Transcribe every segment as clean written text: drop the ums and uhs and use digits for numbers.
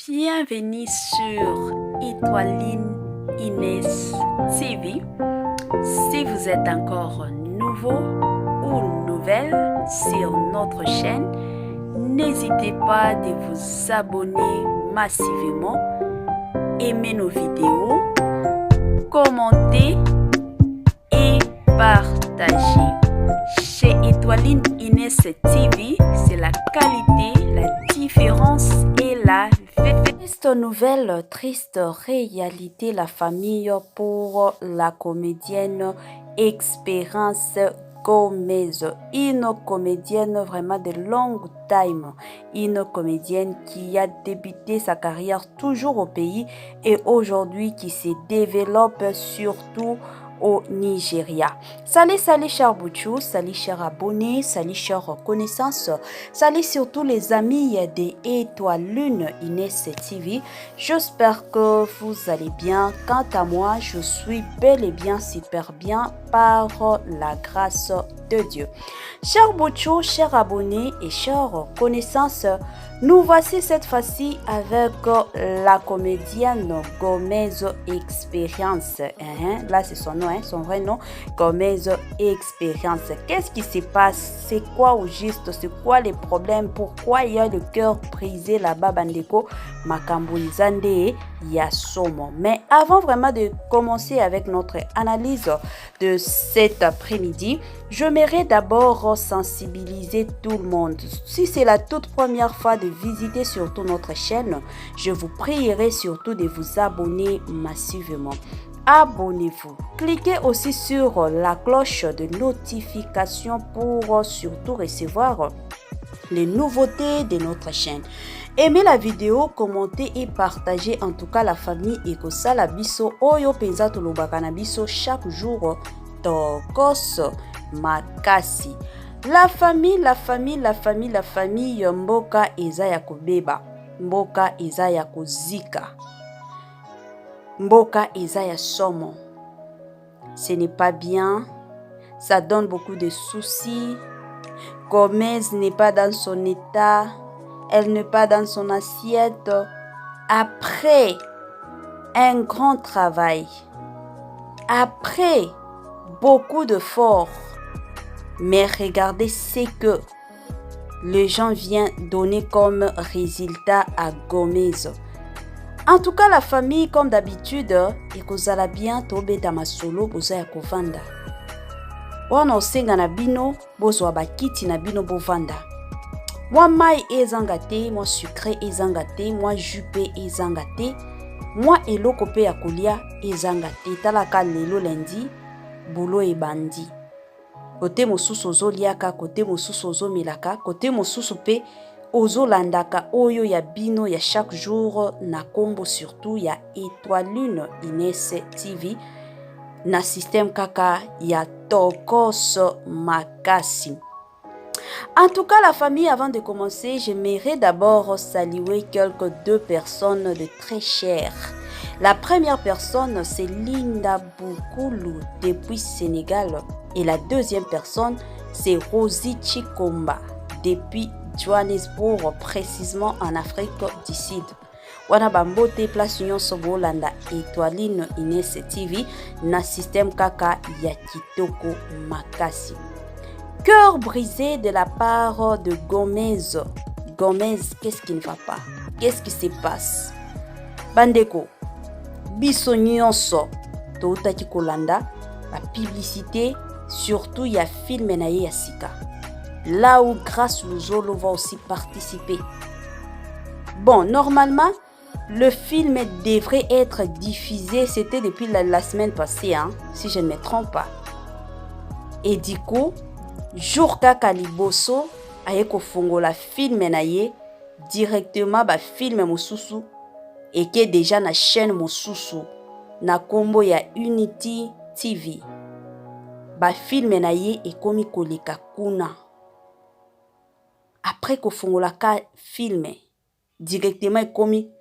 Bienvenue sur Étoiline Inès TV. Si vous êtes encore nouveau ou nouvelle sur notre chaîne, n'hésitez pas de vous abonner massivement, aimer nos vidéos, commenter et partager. Chez Étoiline Inès TV, c'est la qualité, la différence et la triste nouvelle, triste réalité, la famille pour la comédienne Espérance Gomez, une comédienne vraiment de longue time, une comédienne qui a débuté sa carrière toujours au pays et aujourd'hui qui se développe surtout au Nigeria. Salut, salut chers Bouchou, salut chers abonnés, salut chers connaissances, salut surtout les amis des Étoiline Inès TV. J'espère que vous allez bien. Quant à moi, je suis bel et bien super bien par la grâce de Dieu. Chers Bouchou, chers abonnés et chers connaissances, nous voici cette fois-ci avec la comédienne Gomez Experience. Là, c'est son nom, son vrai nom, Gomez Experience. Qu'est-ce qui se passe? C'est quoi au juste? C'est quoi les problèmes? Pourquoi il y a le cœur brisé là-bas, Bandeko, Makambo Izande, Yasomo? Mais avant vraiment de commencer avec notre analyse de cet après-midi, j'aimerais d'abord sensibiliser tout le monde. Si c'est la toute première fois de visiter surtout notre chaîne, je vous prierai surtout de vous abonner massivement. Abonnez-vous. Cliquez aussi sur la cloche de notification pour surtout recevoir les nouveautés de notre chaîne. Aimez la vidéo, commentez et partagez en tout cas la famille Ekosala Biso Oyo Penza Tolobaka na Biso chaque jour Tokos Makasi. La famille, Mboka eza ya kobeba, Mboka eza ya kozika, Mboka eza ya somo. Ce n'est pas bien, ça donne beaucoup de soucis. Gomez n'est pas dans son état, elle n'est pas dans son assiette. Après un grand travail, après beaucoup d'efforts, mais regardez ce que les gens viennent donner comme résultat à Gomez. En tout cas, la famille, comme d'habitude, ekozala bien tobeta masolo boza ya kovanda. Wana osenga na bino, bozwa bakiti na bino bovanda. Moi mai ezanga te, moi sucré ezanga te, moi jupe ezanga te, moi eloko pe ya kolia ezanga te. Talaka lelo lundi, boulot ebandi. Kote mosusu ozoliaka, kote mosusu ozomelaka, kote mosusu pe ozolandaka oyo ya bino ya chaque jour na kombo surtout ya Étoiline Inès TV na système kaka ya Tokos Makasi. En tout cas, la famille, avant de commencer, j'aimerais d'abord saluer deux personnes de très chères. La première personne, c'est Linda Boukoulou depuis Sénégal. Et la deuxième personne, c'est Rosie Chikomba depuis Johannesburg, précisément en Afrique du Sud. Wana bambote place union sobolanda Étoiline Inès TV na système kaka ya kitoko makasi. Cœur brisé de la part de Gomez. Gomez, qu'est-ce qui ne va pas? Qu'est-ce qui se passe? Bandeko, biso nyonso toutaki kolanda la publicité, surtout il y a film na ye ya sika. Là où Grâce Luzolo va aussi participer. Bon, normalement, le film devrait être diffusé, c'était depuis la semaine passée, si je ne me trompe pas. Et du coup, jour kaka liboso aye kofongola film na ye directement ba film mosusu et que déjà na chaîne mosusu na kombo ya Unity TV. Ba film na ye ekomi koleka kuna. Après kofongola ka film directement ekomi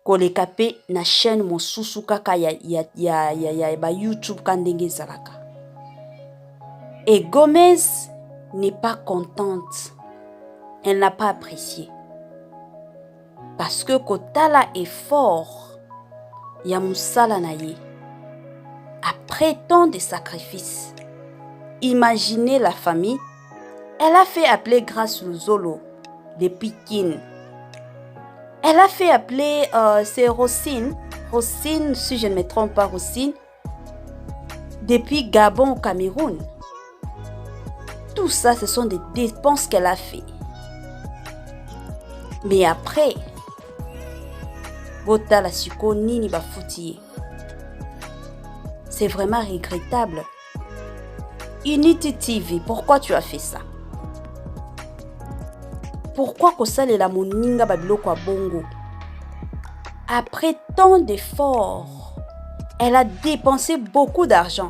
koleka pe na chaîne mosusu kaka ya ba YouTube kandenge zalaka. Et Gomez n'est pas contente. Elle n'a pas apprécié. parce que kotala effort ya musala na ye. Après tant de sacrifices, imaginez la famille. Elle a fait appeler Grace Luzolo depuis Kin. Elle a fait appeler, c'est Rosine, si je ne me trompe pas, Rosine, depuis Gabon au Cameroun. Tout ça, ce sont des dépenses qu'elle a fait. Mais après, Botala Siko Nini Bafouti. C'est vraiment regrettable. Unity TV, pourquoi tu as fait ça? Pourquoi Kosale la moninga babiloko a bongo? Après tant d'efforts, elle a dépensé beaucoup d'argent.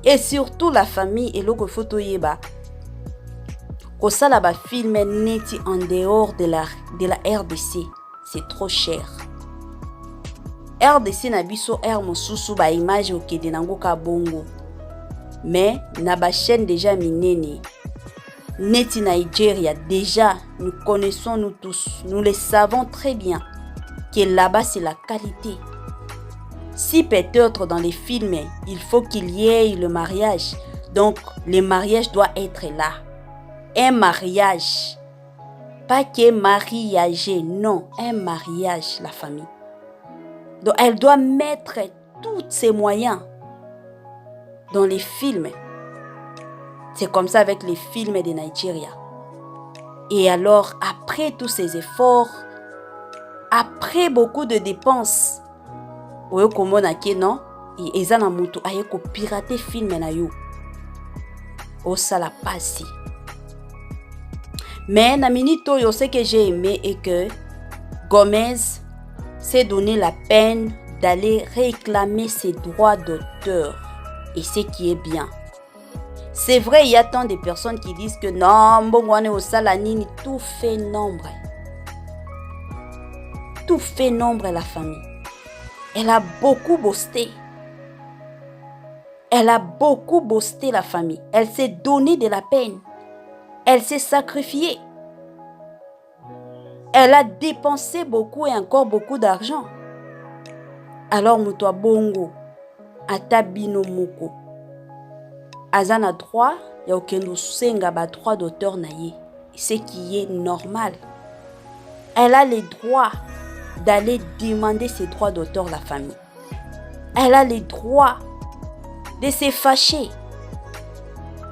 Et surtout la famille et loko photo yeba. Kosala ba film neti en dehors de la RDC. C'est trop cher. RDC na biso mosusu ba image okede nango ka bongo. Mais na ba chaîne déjà minene. Neti Nigeria, déjà nous connaissons nous tous, nous le savons très bien que là-bas c'est la qualité. Si peut-être dans les films il faut qu'il y ait le mariage, donc le mariage doit être là. Un mariage, pas que mariage, non, un mariage, la famille. Donc elle doit mettre tous ses moyens dans les films. C'est comme ça avec les films de Nigeria. Et alors, après tous ces efforts, après beaucoup de dépenses, oyo komona ke non, eza na mutu aye ko pirater film na yo. Osala pasi. Mais na minito yo, ce que j'ai aimé est que Gomez s'est donné la peine d'aller réclamer ses droits d'auteur. Et ce qui est bien. C'est vrai, il y a tant de personnes qui disent que non, mbongwane au salanini, tout fait nombre. Tout fait nombre la famille. Elle a beaucoup bossé. Elle a beaucoup bossé la famille. Elle s'est donné de la peine. Elle s'est sacrifiée. Elle a dépensé beaucoup et encore beaucoup d'argent. Alors, Moutoua Bongo, Atabino Moko, Azana droit, il y a aucun senga ba droit d'auteur naïe. Ce qui est normal. Elle a le droit d'aller demander ses droits d'auteur la famille. Elle a le droit de se fâcher.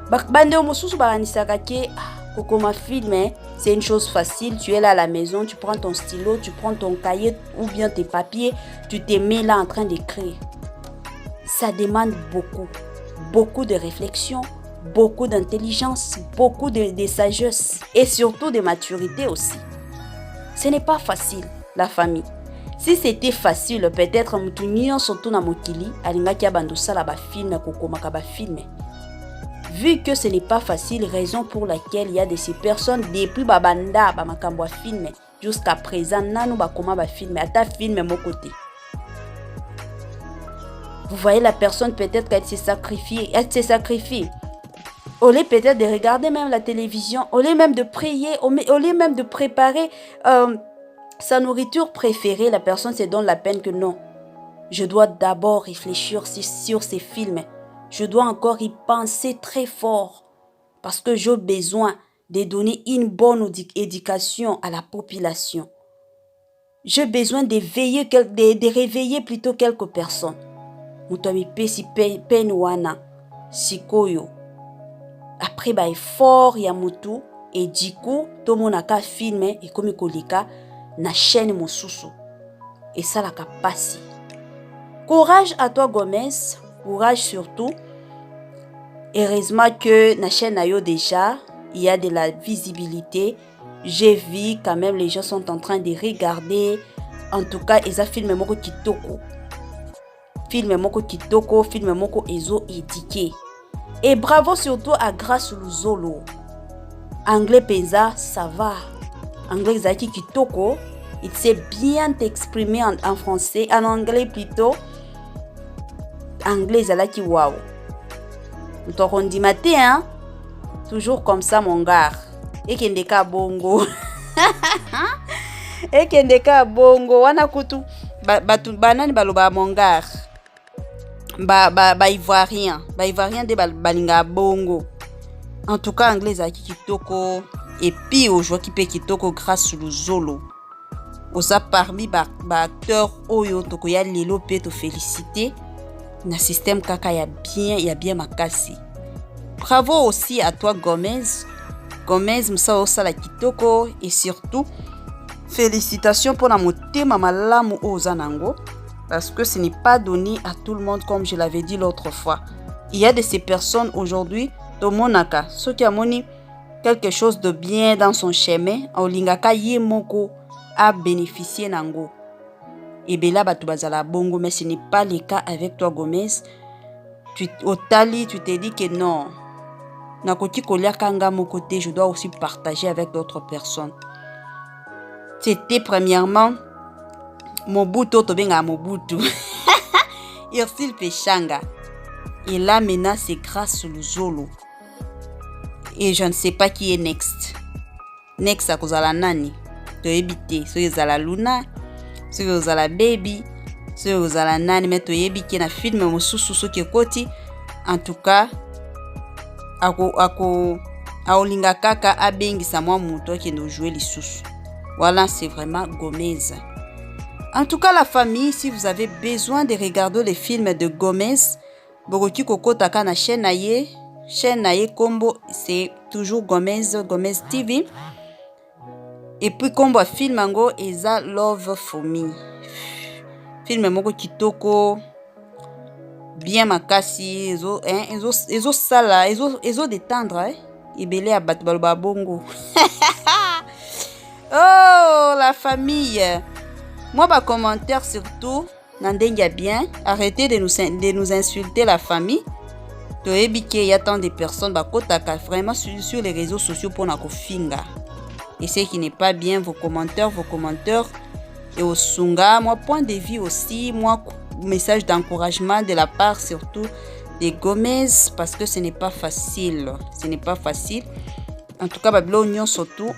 Bande omosusu baranisaka ke kokoma film, c'est une chose facile. Tu es là à la maison, tu prends ton stylo, tu prends ton cahier ou bien tes papiers, tu te mets là en train d'écrire. Ça demande beaucoup de réflexion, beaucoup d'intelligence, beaucoup de sagesse et surtout de maturité aussi. Ce n'est pas facile, la famille. Si c'était facile, peut-être mutunyo surtout na mokili, alingaki abandosa la ba film kokomaka ba film. Vu que ce n'est pas facile, raison pour laquelle il y a de ces personnes depuis babanda ba makambo film jusqu'à présent nanu ba koma ba film ata film mon côté. Vous voyez la personne peut-être qu'elle s'est sacrifiée. Au lieu peut-être de regarder même la télévision, au lieu même de prier, au lieu même de préparer sa nourriture préférée, la personne se donne la peine que non. Je dois d'abord réfléchir sur ces films. Je dois encore y penser très fort parce que j'ai besoin de donner une bonne éducation à la population. J'ai besoin de réveiller plutôt quelques personnes. Mutami pesi pen wana sikoyo. Après ba effort ya mutu et diku to monaka film et komi kolika na chaîne mosusu. Et ça la kapasi. Courage à toi Gomez, courage surtout. Heureusement que na chaîne ayo déjà, il y a de la visibilité. J'ai vu quand même les gens sont en train de regarder. En tout cas, ils ont filmé moko kitoko. Film moko kitoko, film moko ezo édiqué. Et bravo surtout à Grace Luzolo. Anglais penza, ça va. Anglais zaki kitoko, il sait bien t'exprimer en français, en anglais plutôt. Anglais zalaki wow. Nous dit matin, hein? Toujours comme ça mon gars. Et kendeka bongo. ekendeka bongo wana kutu banani baloba mongar ivoirien de balinga bongo. En tout cas anglais a kitoko et puis aujourd'hui pe kitoko grâce au Zolo. Oza parmi acteurs oyo tokoya lelo pe to féliciter na système kaka ya bien makasi. Bravo aussi à toi Gomez musa osala kitoko et surtout félicitations pour la motema malamu ozanango parce que ce n'est pas donné à tout le monde comme je l'avais dit l'autre fois. Il y a de ces personnes aujourd'hui tomonaka ceux qui amoni quelque chose de bien dans son chemin olingaka yemoko a bénéficié nango. Et bela batu bazala bongo mais ce n'est pas le cas avec toi Gomez. Tu te dis que non. Nakoti kolia kanga mon côté, je dois aussi partager avec d'autres personnes. C'était premièrement Mobutu Tobenga Mobutu. Ursil Pechanga. Et là maintenant c'est grâce au Zolo. Et je ne sais pas qui est next. Next à cause de la nani. To ebite, so yozala Luna, so yozala Baby, so yozala nani mais to yebiki na film mosusu so koti. En tout cas aolinga kaka abengisa mwa muto qui nous jouer les sous. Voilà, c'est vraiment Gomez. En tout cas la famille, si vous avez besoin de regarder les films de Gomez, bokoki kokota na chaîne naye combo, c'est toujours Gomez TV. Et puis combo film ango eza Love for Me. Film moko kitoko bien makasi ezo sala ezo détendre ebele ya bato baloba bongo. Oh la famille, moi ba commentaire surtout nandenga bien, arrêtez de nous insulter la famille. Toyebike il y a tant de personnes ba kotaka vraiment sur les réseaux sociaux pour na kofinga. Et ce qui n'est pas bien, vos commentaires et au sunga, moi point de vue aussi, moi message d'encouragement de la part surtout de Gomez parce que ce n'est pas facile. En tout cas, Babylonion surtout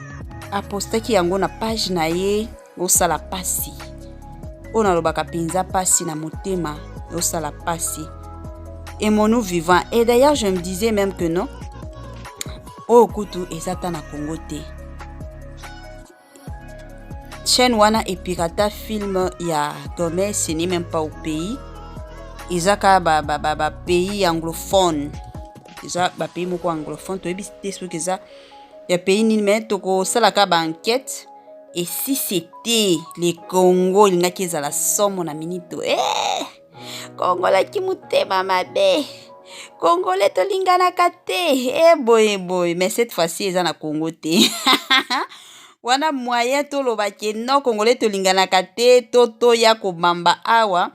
a posté qui yango na page na ye au sala pasi. On a le bakapinza pasi na motema au sala pasi. Et mon nous vivant. Et d'ailleurs, je me disais même que non. Oh kutu ezata na Congo te. Chaîne wana et pirata film ya Gomez, ce n'est même pas au pays. Izaka pays anglophone. Isa ba pays moko anglophone to ebité ce que ça ya pays ni mais toko salaka ba enquête et si c'était les Congo il n'a qu'à la somme na minito. Congo la kimutema mabe. Congolais to lingana kate. Boy mais cette fois-ci ils na Congo te. Wana moyen to lobake no Congolais to lingana kate toto ya ko mamba awa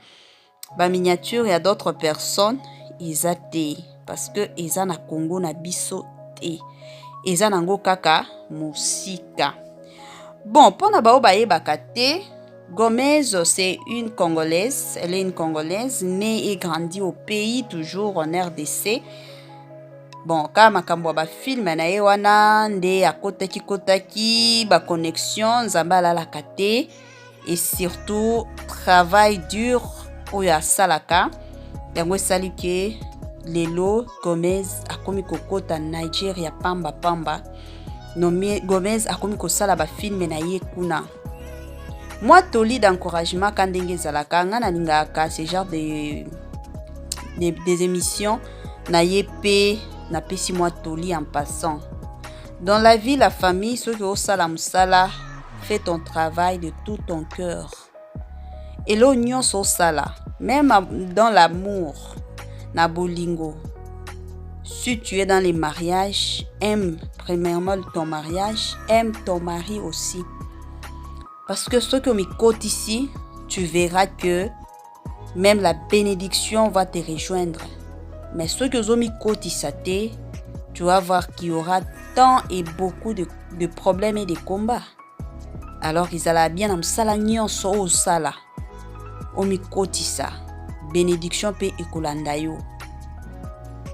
ba miniature ya d'autres personnes izate parce que eza na Congo na biso te eza nango kaka musika. Bon pona ba bayebaka te, Gomez c'est une Congolaise, elle est une Congolaise née et grandie au pays toujours en RDC. Bon kama makambo ba film na ye wana nde akotaki ba connexion zambala la kate et surtout travail dur oya salaka yango sali ke lelo Gomez akomi kokota Nigeria pamba nommé Gomez akomi kosala ba film na ye kuna. Moi toli d'encouragement quand ndenge zalaka nga na lingaka ce genre des émissions na ye pe na pesi moi toli en passant. Dans la vie, la famille, ceux qui ont sala musala, fais ton travail de tout ton cœur. Et l'oignon so sala, même dans l'amour, na bolingo. Si tu es dans les mariages, aime premièrement ton mariage, aime ton mari aussi. Parce que ceux qui ont mis côte ici, tu verras que même la bénédiction va te rejoindre. Mais ceux qui ont mis côte ici, tu vas voir qu'il y aura tant et beaucoup de problèmes et de combats. Alors ils allaient bien en sala nyonso au sala. Omi côte ça. Bénédiction pe ekulandayo.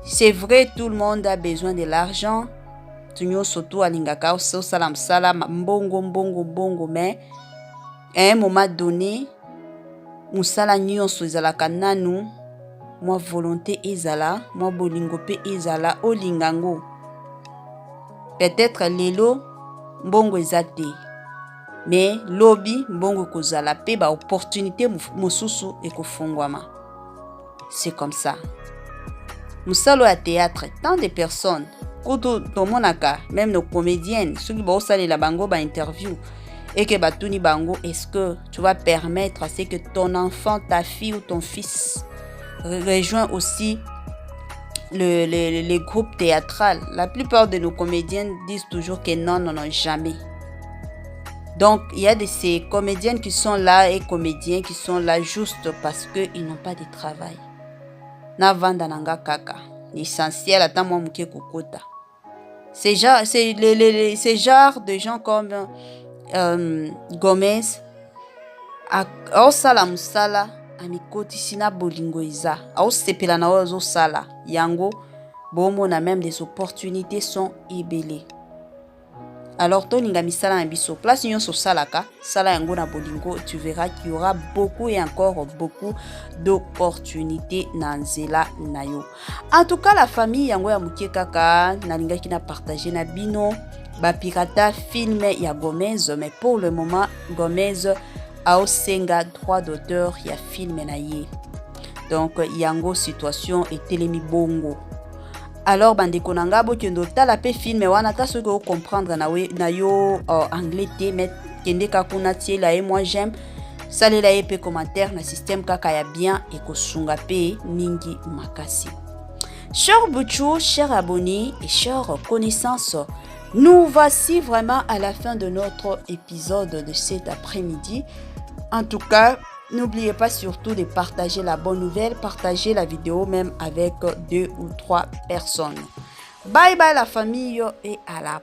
C'est vrai, tout le monde a besoin de l'argent. Tunyo surtout alingaka au salam salam bongo mais À un moment donné, musala nyonso ezalaka nanu, moi volonté ezala, moi bolingo pe ezala olingango. Peut-être lelo mbongo ezate, mais lobi mbongo kozala pe ba opportunité mosusu ekofungwama. C'est comme ça. Musalo ya théâtre, tant de personnes, kutu tomonaka, même nos comédiennes, ceux qui vont saler la bango ba interview, et que batuni bango, est-ce que tu vas permettre à ce que ton enfant, ta fille ou ton fils rejoigne aussi les groupes théâtrales? La plupart de nos comédiennes disent toujours que non, non, non, jamais. Donc, il y a de ces comédiennes qui sont là et comédiens qui sont là juste parce qu'ils n'ont pas de travail. Na vanda nanga kaka. L'essentiel, attends moi mouké kokota. C'est genre de gens comme Gomez, au sala musala, amikoti sina bolingo iza, au sepela na ozo sala, yango, bomo na même des opportunités sont ébélées. Alors, toninga misala na biso, place nyon so salaka, sala yango na bolingo, tu verras qu'il y aura beaucoup et encore beaucoup d'opportunités na nzela na yo. En tout cas, la famille yango ya mukie kaka, nalinga ki na partager na bino, ba pirata film ya Gomez, mais pour le moment, Gomez a osenga droit d'auteur ya film na ye. Donc, yango situation et telemi bongo. Alors bandeko nanga bokendo tala pe film wana ta soki o comprendre na yo anglais te mais kende ka kuna tiela et moi j'aime salela ye pe commentaire na système kaka ya bien et kosunga pe mingi makasi. Chers Bouchou, chers abonnés et chers connaissances, nous voici vraiment à la fin de notre épisode de cet après-midi. En tout cas, n'oubliez pas surtout de partager la bonne nouvelle, partager la vidéo même avec 2 ou 3 personnes. Bye bye la famille et à la